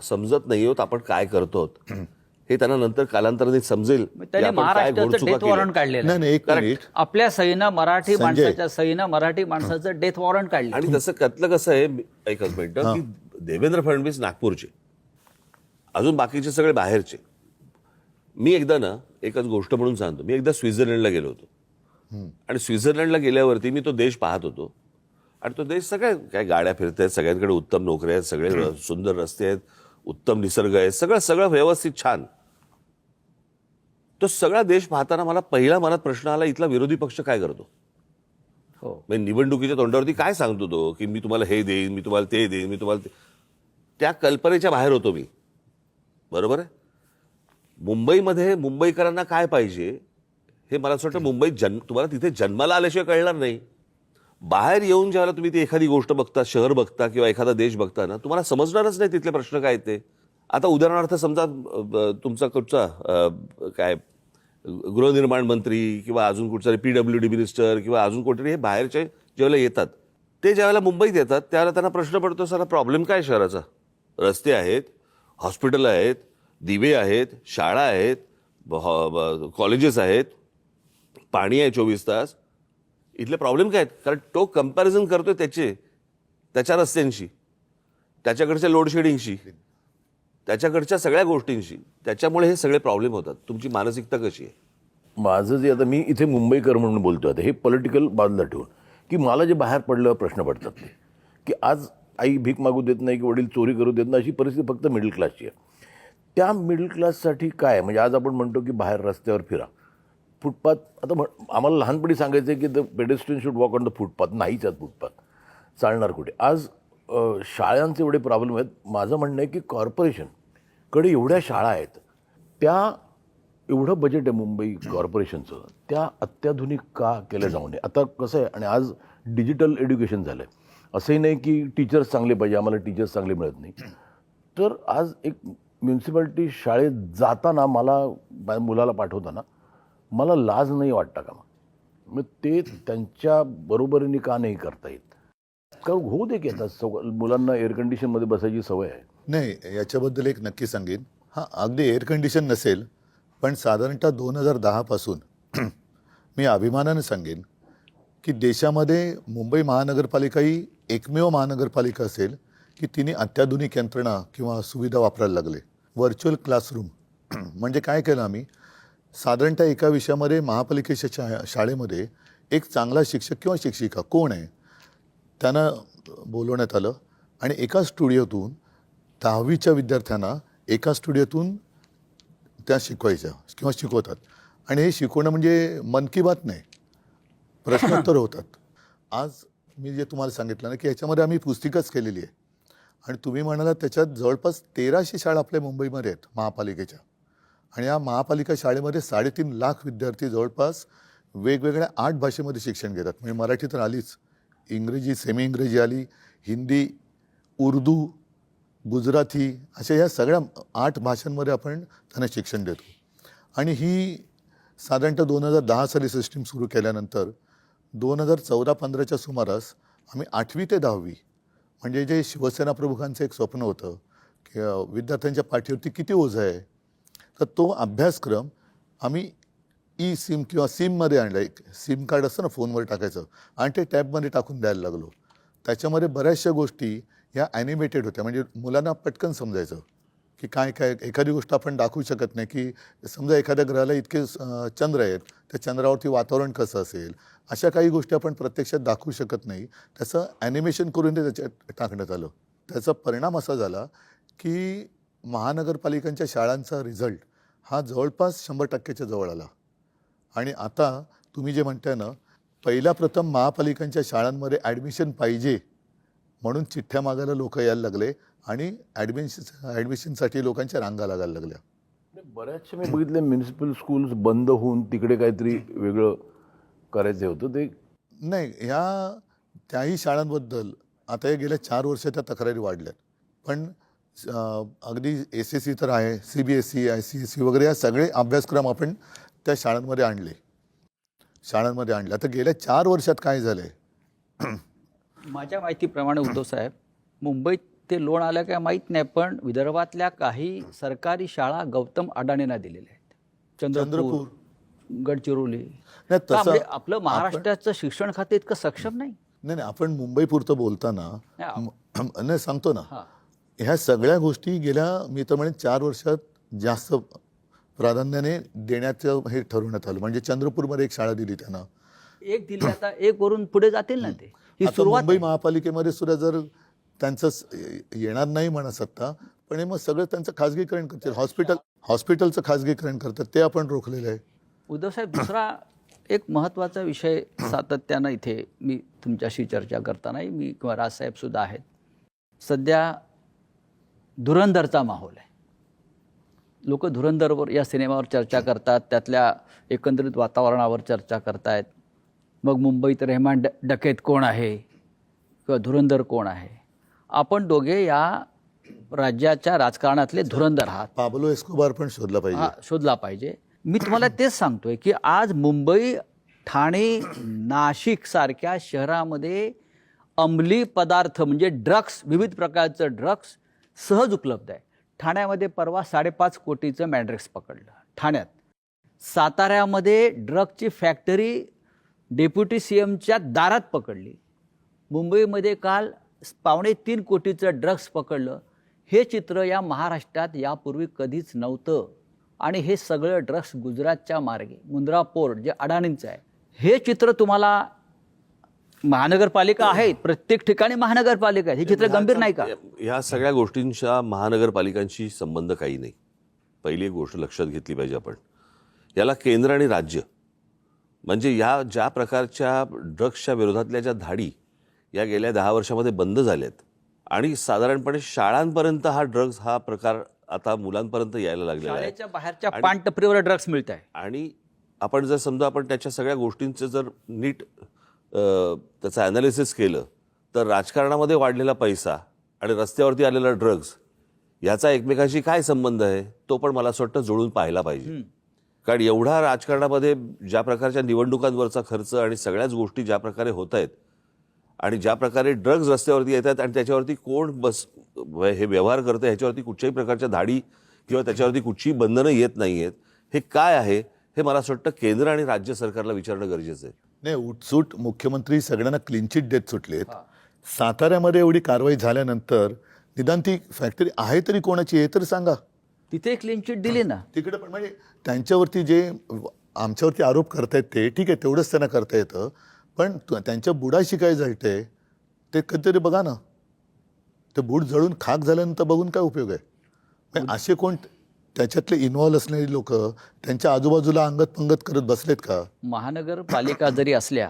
समजत नाही होत आपण काय करतो हे त्यांना नंतर कालांतराने समजेल की त्यांनी आपण काय महाराष्ट्राचं घोडचुका डेथ वॉरंट केल्या. काढलेलं नाही आहे. नाही, एक मिनिट. आपल्या सहीनं मराठी संजय. माणसाच्या सहीनं मराठी माणसाचं डेथ वॉरंट काढलं. आणि तसं त्यातलं कसं आहे, एकच मिनिटं, की देवेंद्र फडणवीस नागपूरचे, अजून बाकीचे सगळे बाहेरचे. मी एकदा ना, एकच गोष्ट म्हणून सांगतो, मी एकदा स्वित्झर्लंडला गेलो होतो. आणि स्वित्झर्लंडला गेल्यावरती मी तो देश पाहत होतो. आणि तो देश सगळ्या काय गाड्या फिरत आहेत, सगळ्यांकडे उत्तम नोकऱ्या आहेत, सगळे सुंदर रस्ते आहेत, उत्तम निसर्ग आहे, सगळं व्यवस्थित छान. तो सगळा देश पाहताना मला पहिला मनात प्रश्न आला, इथला विरोधी पक्ष काय करतो. हो. म्हणजे निवडणुकीच्या तोंडावरती काय सांगतो तो, की मी तुम्हाला हे देईन, मी तुम्हाला ते देईन, मी तुम्हाला त्या कल्पनेच्या बाहेर होतो मी. बरोबर आहे. मुंबईमध्ये मुंबईकरांना काय पाहिजे हे मला असं वाटतं मुंबईत तुम्हाला तिथे जन्माला आल्याशिवाय कळणार नाही. बाहेर येऊन ज्यावेळेला तुम्ही ती एखादी गोष्ट बघता, शहर बघता किंवा एखादा देश बघता ना, तुम्हाला समजणारच नाही तिथले प्रश्न काय ते. आता उदाहरणार्थ समजा तुमचा कुठचा काय गृहनिर्माण मंत्री किंवा अजून कुठचा PWD मिनिस्टर किंवा अजून कोणतरी हे बाहेरचे ज्यावेळेला येतात, ते ज्यावेळेला मुंबईत येतात त्यावेळेला त्यांना प्रश्न पडतो, सर प्रॉब्लेम काय शहराचा. रस्ते आहेत, हॉस्पिटल आहेत, दिवे आहेत, शाळा आहेत, कॉलेजेस आहेत, पाणी आहे 24 तास. इथले प्रॉब्लेम काय आहेत. कारण तो कंपॅरिझन करतोय त्याच्या रस्त्यांशी, त्याच्याकडच्या लोडशेडिंगशी, त्याच्याकडच्या सगळ्या गोष्टींशी. त्याच्यामुळे हे सगळे प्रॉब्लेम होतात. तुमची मानसिकता कशी आहे. माझं जे आता मी इथे मुंबईकर म्हणून बोलतोय, आता हे पॉलिटिकल बाजूला ठेवून, की मला जे बाहेर पडल्यावर प्रश्न पडतात ते, की आज आई भीक मागू देत नाही की वडील चोरी करू देत नाही, अशी परिस्थिती फक्त मिडल क्लासची आहे. त्या मिडल क्लाससाठी काय म्हणजे आज आपण म्हणतो की बाहेर रस्त्यावर फिरा, फुटपाथ. आता आम्हाला लहानपणी सांगायचं की the pedestrian should walk on the footpath. नाहीच आहेत फुटपाथ, चालणार कुठे. आज शाळांचे एवढे प्रॉब्लेम आहेत. माझं म्हणणं आहे की कॉर्पोरेशनकडे एवढ्या शाळा आहेत, त्या एवढं बजेट आहे मुंबई कॉर्पोरेशनचं, त्या अत्याधुनिक का केल्या जाऊ नये. आता कसं आहे, आणि आज डिजिटल एज्युकेशन झालं आहे. असंही नाही की टीचर्स चांगले पाहिजे, आम्हाला टीचर्स चांगले मिळत नाही. तर आज एक म्युन्सिपाल्टी शाळेत जाताना मला मुलाला पाठवताना मला लाज नाही वाटता का. मग ते त्यांच्या बरोबरीने का नाही करता येत. का होऊ दे की आता मुलांना एअर कंडिशनमध्ये बसायची सवय आहे. नाही, याच्याबद्दल एक नक्की सांगेन. हां, अगदी एअर कंडिशन नसेल, पण साधारणतः 2010 पासून मी अभिमानाने सांगेन की देशामध्ये मुंबई महानगरपालिका ही एकमेव महानगरपालिका असेल की तिने अत्याधुनिक यंत्रणा किंवा सुविधा वापरायला लागले. व्हर्च्युअल क्लासरूम म्हणजे काय केलं आम्ही, साधारणतः एका विषयामध्ये महापालिकेच्या शाळेमध्ये एक चांगला शिक्षक किंवा शिक्षिका कोण आहे त्यांना बोलवण्यात आलं आणि एका स्टुडिओतून 10वीच्या विद्यार्थ्यांना एका स्टुडिओतून त्या शिकवायच्या किंवा शिकवतात. आणि हे शिकवणं म्हणजे मन की बात नाही, प्रश्नोत्तर होतात. आज मी जे तुम्हाला सांगितलं ना की याच्यामध्ये आम्ही पुस्तिकाच केलेली आहे. आणि तुम्ही म्हणाला त्याच्यात जवळपास 1300 शाळा आपल्या मुंबईमध्ये आहेत महापालिकेच्या. आणि या महापालिका शाळेमध्ये 3.5 लाख विद्यार्थी जवळपास वेगवेगळ्या 8 भाषेमध्ये शिक्षण घेतात. म्हणजे मराठी तर आलीच, इंग्रजी, सेमी इंग्रजी आली, हिंदी, उर्दू, गुजराती, अशा ह्या सगळ्या 8 भाषांमध्ये आपण त्यांना शिक्षण देतो. आणि ही साधारणतः 2010 साली सिस्टीम सुरू केल्यानंतर 2014-15च्या सुमारास आम्ही 8वी ते 10वी म्हणजे जे शिवसेना प्रमुखांचं एक स्वप्न होतं की विद्यार्थ्यांच्या पाठीवरती किती ओझं आहे, तर तो अभ्यासक्रम आम्ही सिम किंवा सिममध्ये आणला. एक सिम कार्ड असतं ना फोनवर टाकायचं आणि ते टॅबमध्ये टाकून द्यायला लागलो. त्याच्यामध्ये बऱ्याचशा गोष्टी ह्या ॲनिमेटेड होत्या, म्हणजे मुलांना पटकन समजायचं की काय काय. एखादी गोष्ट आपण दाखवू शकत नाही की समजा एखाद्या ग्रहाला इतके चंद्र आहेत, त्या चंद्रावरती वातावरण कसं असेल, अशा काही गोष्टी आपण प्रत्यक्षात दाखवू शकत नाही. त्याचं ॲनिमेशन करून ते त्याच्यात टाकण्यात आलं. त्याचा परिणाम असा झाला की महानगरपालिकांच्या शाळांचा रिझल्ट हा जवळपास 100%च्या जवळ आला. आणि आता तुम्ही जे म्हणताय ना, पहिल्या प्रथम महापालिकांच्या शाळांमध्ये ॲडमिशन पाहिजे म्हणून चिठ्ठ्या मागायला लोक यायला लागले आणि ॲडमिशनसाठी लोकांच्या रांगा लागायला लागल्या. बऱ्याचशा मी बघितले म्युनिसिपल स्कूल्स बंद होऊन तिकडे काहीतरी वेगळं करायचं होतं ते. नाही, त्याही शाळांबद्दल आता या गेल्या 4 वर्षात त्या तक्रारी वाढल्यात. पण अगदी SSC तर आहे, CBSE, ICSE वगैरे या सगळे अभ्यासक्रम आपण त्या शाळांमध्ये आणले. आता गेल्या 4 वर्षात काय झालं आहे? माझ्या माहितीप्रमाणे उद्धव साहेब, मुंबईत ते लोन आलं काय माहीत नाही, पण विदर्भातल्या काही सरकारी शाळा गौतम अडाणींना दिलेल्या आहेत. चंद्रपूर, गडचिरोली. नाही, का तसं म्हणजे आपलं महाराष्ट्राचं शिक्षण खाते इतकं सक्षम नाही. नाही, आपण मुंबईपुरतं बोलताना नाही सांगतो ना, हां. ह्या सगळ्या गोष्टी गेल्या मी तर म्हणेन 4 वर्षात जास्त प्राधान्याने देण्याचं हे ठरवण्यात आलं. म्हणजे चंद्रपूरमध्ये एक शाळा दिली त्यांना. एक दिली, आता एक वरून पुढे जातील ना ते. ही आता सुरुवात मुंबई महापालिकेमध्ये सुद्धा जर त्यांचं येणार नाही म्हणा सत्ता, पण हे मग सगळं त्यांचं खाजगीकरण करतील. हॉस्पिटलचं खाजगीकरण करतात, ते आपण रोखलेलं आहे. उद्धव साहेब, दुसरा एक महत्त्वाचा विषय सातत्यानं इथे मी तुमच्याशी चर्चा करतानाही मी किंवा राजसाहेब सुद्धा आहेत. सध्या धुरंधरचा माहोल आहे. लोक धुरंधरवर या सिनेमावर चर्चा करतात, त्यातल्या एकंदरीत वातावरणावर चर्चा करतायत. मग मुंबईत रेहमान डकेत कोण आहे किंवा धुरंधर कोण आहे? आपण दोघे या राज्याच्या राजकारणातले धुरंधर आहात. पाब्लो एस्कोबार पण शोधला पाहिजे. हा, शोधला पाहिजे. मी तुम्हाला तेच सांगतोय की आज मुंबई, ठाणे, नाशिक सारख्या शहरामध्ये अंमली पदार्थ म्हणजे ड्रग्स, विविध प्रकारचं ड्रग्स सहज उपलब्ध आहे. ठाण्यामध्ये परवा 5.5 कोटीचं मॅन्ड्रेक्स पकडलं ठाण्यात. साताऱ्यामध्ये ड्रगची फॅक्टरी डेप्युटी CMच्या दारात पकडली. मुंबईमध्ये काल 2.25 कोटीचं ड्रग्स पकडलं. हे चित्र या महाराष्ट्रात यापूर्वी कधीच नव्हतं. आणि हे सगळं ड्रग्स गुजरातच्या मार्गे, मुंद्रा पोर्ट जे अडाणींचं आहे, हे चित्र तुम्हाला महानगरपालिका आहेत, प्रत्येक ठिकाणी महानगरपालिका आहे. हे चित्र गंभीर नाही का? ह्या सगळ्या गोष्टींच्या महानगरपालिकांशी संबंध काही नाही. पहिली एक गोष्ट लक्षात घेतली पाहिजे आपण. याला केंद्र आणि राज्य, म्हणजे या ज्या प्रकारच्या ड्रग्सच्या विरोधातल्या ज्या धाडी या गेल्या 10 वर्षामध्ये बंद झाल्यात आणि साधारणपणे शाळांपर्यंत हा ड्रग्स हा प्रकार आता मुलांपर्यंत यायला लागलेला आहे. शाळेच्या बाहेरच्या पानटपरीवर ड्रग्स मिळत आहे. आणि आपण जर समजा आपण त्याच्या सगळ्या गोष्टींचं जर नीट त्याचं ॲनालिसिस केलं तर राजकारणामध्ये वाढलेला पैसा आणि रस्त्यावरती आलेला ड्रग्स याचा एकमेकांशी काय संबंध आहे तो पण मला असं वाटतं जुळून पाहायला पाहिजे. कारण एवढा राजकारणामध्ये ज्या प्रकारच्या निवडणुकांवरचा खर्च आणि सगळ्याच गोष्टी ज्या प्रकारे होत आहेत आणि ज्या प्रकारे ड्रग्ज रस्त्यावरती येतात आणि त्याच्यावरती कोण हे व्यवहार करतं ह्याच्यावरती कुठच्याही प्रकारच्या धाडी किंवा त्याच्यावरती कुठचीही बंधनं येत नाही आहेत, हे काय आहे हे मला असं वाटतं केंद्र आणि राज्य सरकारला विचारणं गरजेचं आहे. नाही, उठसूट मुख्यमंत्री सगळ्यांना क्लीन चिट देत सुटलेत. साताऱ्यामध्ये एवढी कारवाई झाल्यानंतर निदान ती फॅक्टरी आहे तरी कोणाची हे तर सांगा. तिथे क्लीन चिट दिली ना. तिकडे पण म्हणजे त्यांच्यावरती जे आमच्यावरती आरोप करतायत ते ठीक आहे, तेवढंच त्यांना करता येतं. पण त्यांच्या बुडाशी काय जळतंय ते कधीतरी बघा ना. ते बूड जळून खाक झाल्यानंतर बघून काय उपयोग आहे? असे कोण त्याच्यातले इन्व्हॉल्व असलेली लोक त्यांच्या आजूबाजूला अंगत पंगत करत बसलेत का? महानगरपालिका जरी असल्या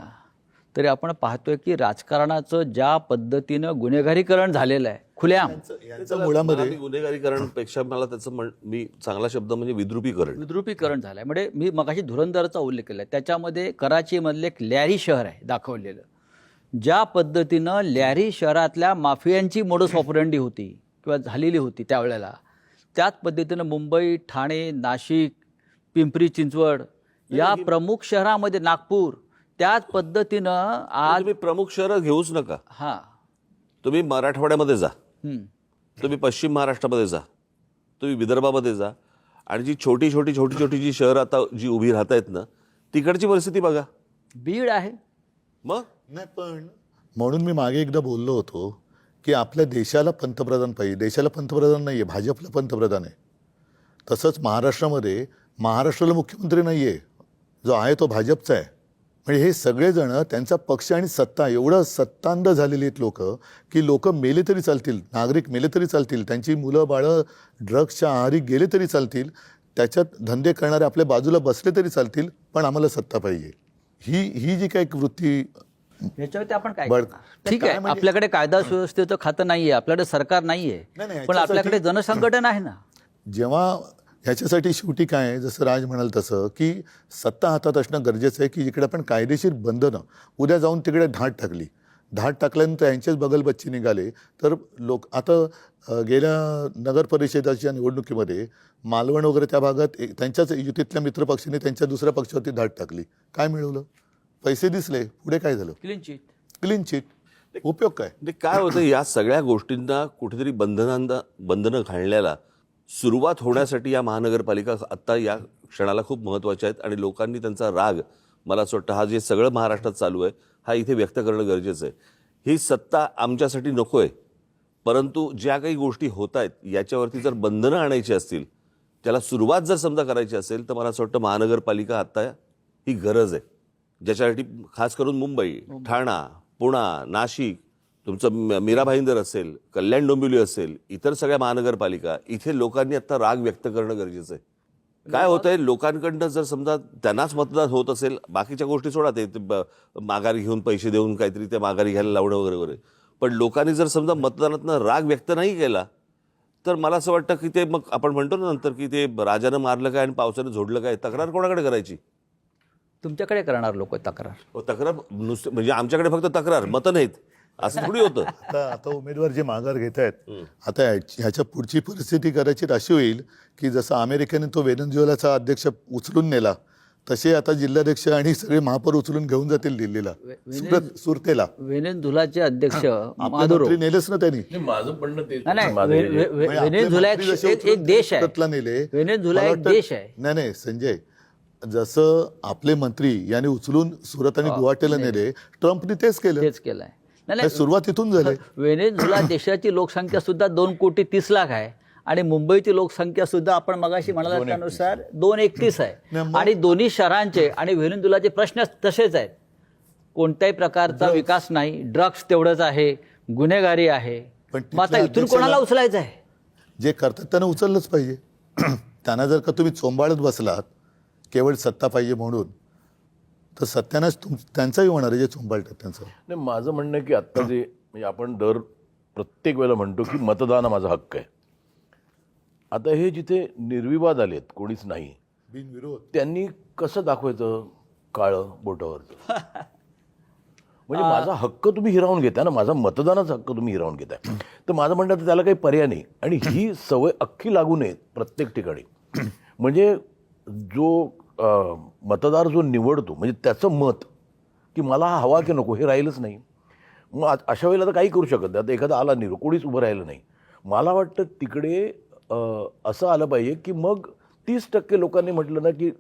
तरी आपण पाहतोय की राजकारणाचं ज्या पद्धतीनं गुन्हेगारीकरण झालेलं आहे खुल्याम. यांचं मुळामध्ये गुन्हेगारीकरणपेक्षा मला त्याचं मी चांगला शब्द म्हणजे विद्रुपीकरण झालंय. म्हणजे मी मगाशी धुरंधरचा उल्लेख केला, त्याच्यामध्ये कराचीमधलं एक लॅरी शहर आहे दाखवलेलं. ज्या पद्धतीनं लॅरी शहरातल्या माफियांची मोडस ऑपरेंडी होती किंवा झालेली होती त्यावेळेला, त्याच पद्धतीनं मुंबई, ठाणे, नाशिक, पिंपरी चिंचवड या प्रमुख शहरामध्ये, नागपूर, त्याच पद्धतीनं आज तुम्ही प्रमुख शहरं घेऊच नका. हां, तुम्ही मराठवाड्यामध्ये जा, तुम्ही पश्चिम महाराष्ट्रामध्ये जा, तुम्ही विदर्भामध्ये जा आणि जी छोटी जी शहरं आता जी उभी राहत आहेत ना तिकडची परिस्थिती बघा. बीड आहे. मग नाही, पण म्हणून मी मागे एकदा बोललो होतो की आपल्या देशाला पंतप्रधान पाहिजे. देशाला पंतप्रधान नाही आहे, भाजपला पंतप्रधान आहे. तसंच महाराष्ट्राला मुख्यमंत्री नाही आहे, जो आहे तो भाजपचा आहे. म्हणजे हे सगळेजण त्यांचा पक्ष आणि सत्ता एवढं सत्तांध झालेली आहेत लोक की लोक मेले तरी चालतील, नागरिक मेले तरी चालतील, त्यांची मुलं बाळं ड्रग्सच्या आहारी गेले तरी चालतील, त्याच्यात धंदे करणारे आपल्या बाजूला बसले तरी चालतील, पण आम्हाला सत्ता पाहिजे. ही जी काही वृत्ती याच्यावरती आपण काय बरं. करणार? ते ठीक काय आहे, म्हणजे- आपल्याकडे कायदा सुव्यवस्थेचं खातं नाहीये, आपल्याकडे सरकार नाहीये, नाही, पण याच्यासाठी- आपल्याकडे जनसंघटन आहे ना. जेव्हा ह्याच्यासाठी शेवटी काय आहे, जसं राज म्हणाल तसं की सत्ता हातात असणं गरजेचं आहे की जिकडे आपण कायदेशीर बंधनं उद्या जाऊन तिकडे धाड टाकल्यानंतर यांचेच बगलबच्चे निघाले तर लोक आता गेल्या नगर परिषदेच्या निवडणुकीमध्ये मालवण वगैरे त्या भागात त्यांच्याच युतीतल्या मित्रपक्षांनी त्यांच्या दुसऱ्या पक्षावरती धाड टाकली. काय मिळवलं? पैसे दिसले, पुढे काय झालं? Clean chit. Clean chit. उपयोग काय? ते काय होतं, या सगळ्या गोष्टींना कुठेतरी बंधनं घालण्याला सुरुवात होण्यासाठी या महानगरपालिका आत्ता या क्षणाला खूप महत्त्वाच्या आहेत आणि लोकांनी त्यांचा राग, मला असं वाटतं हा जे सगळं महाराष्ट्रात चालू आहे हा इथे व्यक्त करणं गरजेचं आहे. ही सत्ता आमच्यासाठी नको आहे, परंतु ज्या काही गोष्टी होत आहेत याच्यावरती जर बंधनं आणायची असतील, त्याला सुरुवात जर समजा करायची असेल तर मला असं वाटतं महानगरपालिका आत्ता ही गरज आहे, ज्याच्यासाठी खास करून मुंबई, ठाणा, पुणा, नाशिक, तुमचं मीरा भाईंदर असेल, कल्याण डोंबिवली असेल, इतर सगळ्या महानगरपालिका, इथे लोकांनी आता राग व्यक्त करणं गरजेचं आहे. काय होतंय, लोकांकडनं जर समजा त्यांनाच मतदान होत असेल, बाकीच्या गोष्टी सोडा, ते माघारी घेऊन पैसे देऊन काहीतरी ते माघारी घ्यायला लावणं वगैरे वगैरे, पण लोकांनी जर समजा मतदानातनं राग व्यक्त नाही केला तर मला असं वाटतं की ते मग आपण म्हणतो ना नंतर की ते राजानं मारलं काय आणि पावसानं झोडलं काय, तक्रार कोणाकडे करायची? तुमच्याकडे करणार लोक तक्रार. तक्रार नुसतं म्हणजे आमच्याकडे फक्त तक्रार, मतं नाहीत असं थोडी होतं. आता उमेदवार जे माघार घेत आहेत, आता ह्याच्या पुढची परिस्थिती कदाचित अशी होईल की जसं अमेरिकेने तो व्हेनेझुएलाचा अध्यक्ष उचलून नेला, तसे आता जिल्हाध्यक्ष आणि सगळे महापौर उचलून घेऊन जातील दिल्लीला, सुरतेला. व्हेनेझुएलाचे अध्यक्ष आपले मादुरो. मंत्री नेलेच ना त्यांनी. नाही, माझं म्हणणं तेच नाही, नाही, माझं हे- म्हणजे आपले व्हेनेझुएला मंत्री जसे एक उचलून देश आहे. सुरतला नेले. व्हेनेझुएला मला एक वाटतं- देश आहे. नाही संजय, जसं आपले मंत्री यांनी उचलून सुरत आणि गुवाहाटीला नेले, ट्रम्पने तेच केलं. तेच केलंय. नाही, हे सुरुवात इथून झाली. व्हेनेझुएला देशाची लोकसंख्या सुद्धा 2,30,00,000 आहे आणि मुंबईची लोकसंख्या सुद्धा आपण मगाशी म्हणाला त्यानुसार 231 आहे आणि दोन्ही शहरांचे आणि व्हेनेझुएलाचे प्रश्न तसेच आहेत. कोणत्याही प्रकारचा विकास नाही, ड्रग्स तेवढंच आहे, गुन्हेगारी आहे. पण मग आता तिथल्या इथून कोणाला उचलायचं आहे? जे करतात त्यांना उचललंच पाहिजे. त्यांना जर का तुम्ही चोंबाळत बसलात केवळ सत्ता पाहिजे म्हणून, तर सत्यानाच त्यांचाही होणार आहे जे चोंबाळतात त्यांचं. नाही, माझं म्हणणं आहे की आत्ता जे म्हणजे आपण प्रत्येक वेळेला म्हणतो की मतदान हा माझा हक्क आहे. आता हे जिथे निर्विवाद आलेत, कोणीच नाही, बिनविरोध. त्यांनी कसं दाखवायचं काळं बोटावरचं? म्हणजे माझा हक्क तुम्ही हिरावून घेताय ना, माझा मतदानाचा हक्क तुम्ही हिरावून घेताय. तर माझं म्हणणं तर त्याला काही पर्याय नाही आणि ही सवय अख्खी लागू नये प्रत्येक ठिकाणी. म्हणजे जो मतदार जो निवडतो म्हणजे त्याचं मत की मला हा हवा की नको हे राहिलंच नाही. मग अशा वेळेला तर काही करू शकत नाही. आता एखादा आला निरो, कोणीच उभं राहिलं नाही, मला वाटतं तिकडे असं आलं पाहिजे की मग 30% लोकांनी म्हटलं ना की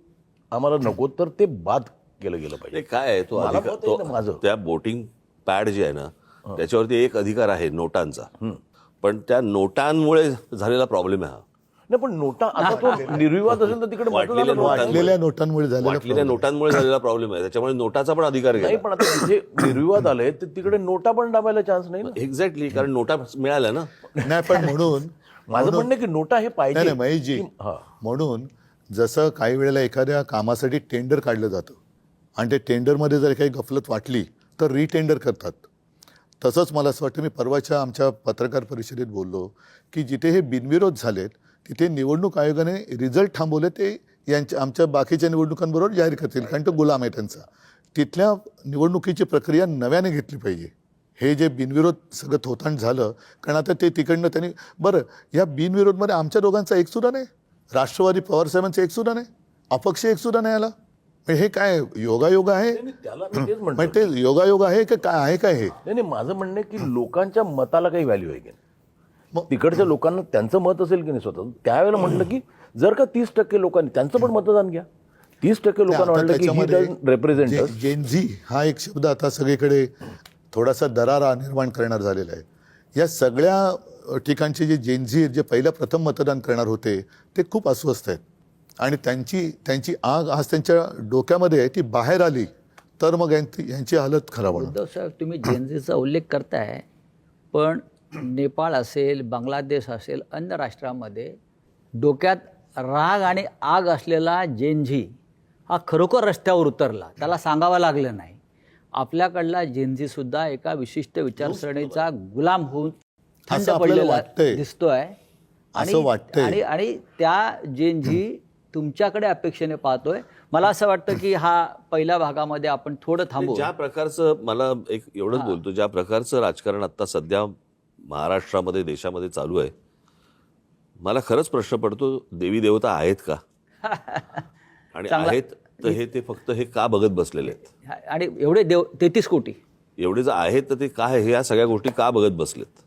आम्हाला नको, तर ते बाद केलं गेलं पाहिजे. ते काय आहे, तो मला अधिकार, मत आहे ना माझं. त्या वोटिंग पॅड जे आहे ना त्याच्यावरती एक अधिकार आहे नोटांचा, पण त्या नोटांमुळे झालेला प्रॉब्लेम आहे हा. नाही, पण नोटा आता तो निर्विवाद असेल तर तिकडे वाटलेल्या मतदानाला नोटा- वाटलेल्या नोटांमुळे झालेला वाटलेल्या नोटांमुळे झालेला प्रॉब्लेम आहे, त्याच्यामुळे नोटाचा पण अधिकार नाही. घ्या. पण आता तिथे निर्विवाद आले तर तिकडे नोटा पण दाबायला चान्स नाही ना. एक्झॅक्टली, कारण नोटा मिळाल्या ना. नाही, पण म्हणून माझं म्हणणं आहे की नोटा हे नाही पाहिजे. नाही महेशजी, हा. म्हणून जसं काही वेळेला एखाद्या कामासाठी टेंडर काढलं जातं आणि ते टेंडरमध्ये जर काही गफलत वाटली तर रिटेंडर करतात. तसंच मला असं वाटतं, मी परवाच्या आमच्या पत्रकार परिषदेत बोललो की जिथे हे बिनविरोध झालेत तिथे निवडणूक आयोगाने रिझल्ट थांबवले, ते आमच्या बाकीच्या निवडणुकांबरोबर जाहीर करतील, कारण तो गुलाम आहे त्यांचा. तिथल्या निवडणुकीची प्रक्रिया नव्याने घेतली पाहिजे. हे जे बिनविरोध सगळं थोतांड झालं, कारण आता ते तिकडनं त्यांनी, बरं या बिनविरोधमध्ये आमच्या दोघांचा एकसुद्धा नाही, राष्ट्रवादी पवारसाहेबांचा एकसुद्धा नाही, अपक्ष एकसुद्धा नाही आला. हे काय योगायोग आहे? त्याला मी तेच म्हणतो. म्हणजे ते योगायोग आहे का काय आहे काय हे? नाही, माझं म्हणणं आहे की लोकांच्या मताला काही व्हॅल्यू आहे की नाही. मग तिकडच्या लोकांना त्यांचं मत असेल की नाही स्वतः, त्यावेळेला म्हटलं की जर का 30% लोकांनी त्यांचं पण मतदान घ्या. 30% लोकांना वाटलं की ही डझंट रिप्रेझेंट. जेनझी हा एक शब्द आता सगळीकडे थोडासा दरारा निर्माण करणार झालेला आहे. या सगळ्या ठिकाणचे जे जेनझी जे प्रथम मतदान करणार होते ते खूप अस्वस्थ आहेत आणि त्यांची आग आज त्यांच्या डोक्यामध्ये आहे, ती बाहेर आली तर मग यांची हालत खराब होणार. उद्धव साहेब, तुम्ही जेनझीचा उल्लेख करताय, पण नेपाळ असेल, बांगलादेश असेल, अन्य राष्ट्रांमध्ये डोक्यात राग आणि आग असलेला जेनझी हा खरोखर रस्त्यावर उतरला, त्याला सांगावं लागलं नाही. आपल्याकडला जेनझी सुद्धा एका विशिष्ट विचारसरणीचा गुलाम होऊन थंड असं आपल्याला पडलेला वाटतंय. दिसतोय. असं वाटतंय. आणि त्या जेनझी तुमच्याकडे अपेक्षेने पाहतोय. मला असं वाटतं की हा पहिल्या भागामध्ये आपण थोडं थांबू. ज्या प्रकारचं मला एक एवढंच बोलतो, ज्या प्रकारचं राजकारण आता सध्या महाराष्ट्रामध्ये देशामध्ये चालू आहे, मला खरंच प्रश्न पडतो, देवी देवता आहेत का? आणि आहेत तर हे ते फक्त हे का बघत बसलेले आहेत? आणि एवढे 33 कोटी एवढे जर आहेत तर ते काय हे या सगळ्या गोष्टी का बघत बसलेत?